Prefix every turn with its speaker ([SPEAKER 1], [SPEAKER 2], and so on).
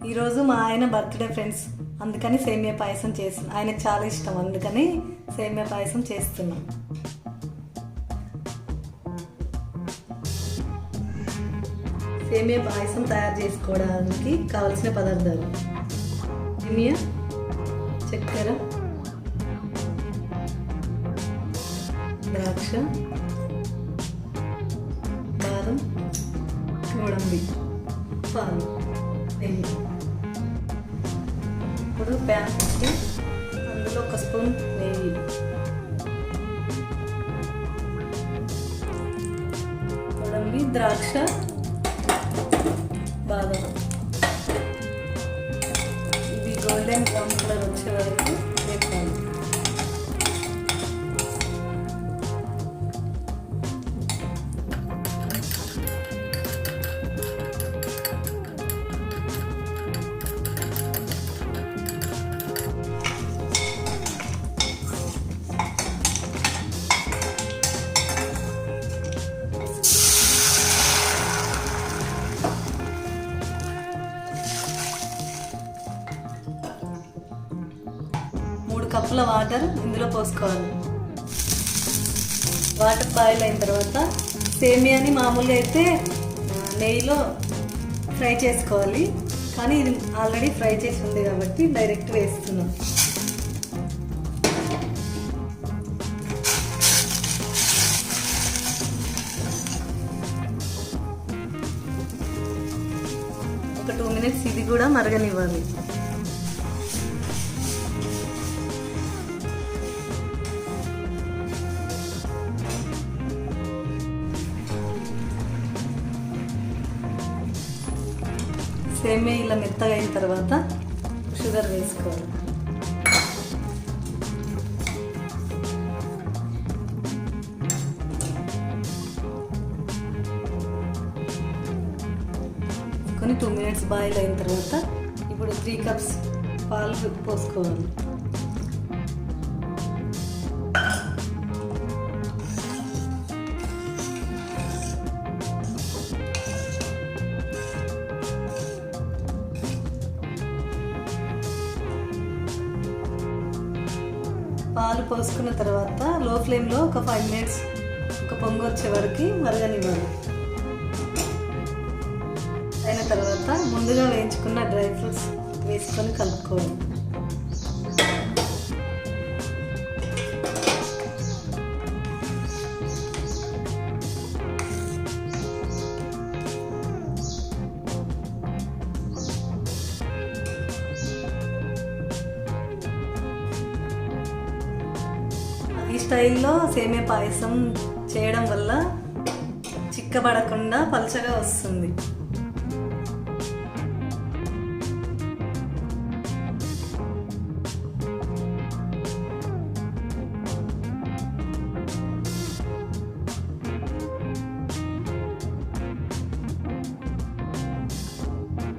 [SPEAKER 1] ఈరోజు మా ఆయన బర్త్డే ఫ్రెండ్స్, అందుకని సేమియా పాయసం చేస్తున్నాం. ఆయనకు చాలా ఇష్టం, అందుకని సేమియా పాయసం చేస్తున్నాం. సేమియా పాయసం తయారు చేసుకోవడానికి కావలసిన పదార్థాలు: సేమియా, చక్కెర, ద్రాక్ష, బాదం, గోడంబి, పాలు, నెయ్యి. ఇప్పుడు ప్యాన్ పెట్టి అందులో 1 స్పూన్ నెయ్యి, గోడంబి, ద్రాక్ష, బాదం ఇవి గోల్డెన్ బ్రౌన్ కలర్ వచ్చే వరకు వేపాలి. కప్పుల వాటర్ ఇందులో పోసుకోవాలి. వాటర్ బాయిల్ అయిన తర్వాత సేమియాని మామూలుగా అయితే నెయ్యిలో ఫ్రై చేసుకోవాలి, కానీ ఇది ఆల్రెడీ ఫ్రై చేసి ఉంది కాబట్టి డైరెక్ట్ వేస్తున్నాం. ఒక 2 మినిట్స్ ఇది కూడా మరగనివ్వాలి. సేమియా ఇలా మెత్తగా అయిన తర్వాత షుగర్ వేసుకోవాలి. కొన్ని 2 మినిట్స్ బాయిల్ అయిన తర్వాత ఇప్పుడు 3 కప్స్ పాలు పోసుకోవాలి. పాలు పోసుకున్న తర్వాత లో ఫ్లేమ్లో ఒక 5 మినిట్స్ ఒక పొంగు వచ్చే వరకు మరగనివ్వాలి. అయిన తర్వాత ముందుగా వేయించుకున్న డ్రై ఫ్రూట్స్ వేసుకొని కలుపుకోవాలి. ఈ స్టైల్లో సేమియా పాయసం చేయడం వల్ల చిక్కబడకుండా పలచగా వస్తుంది.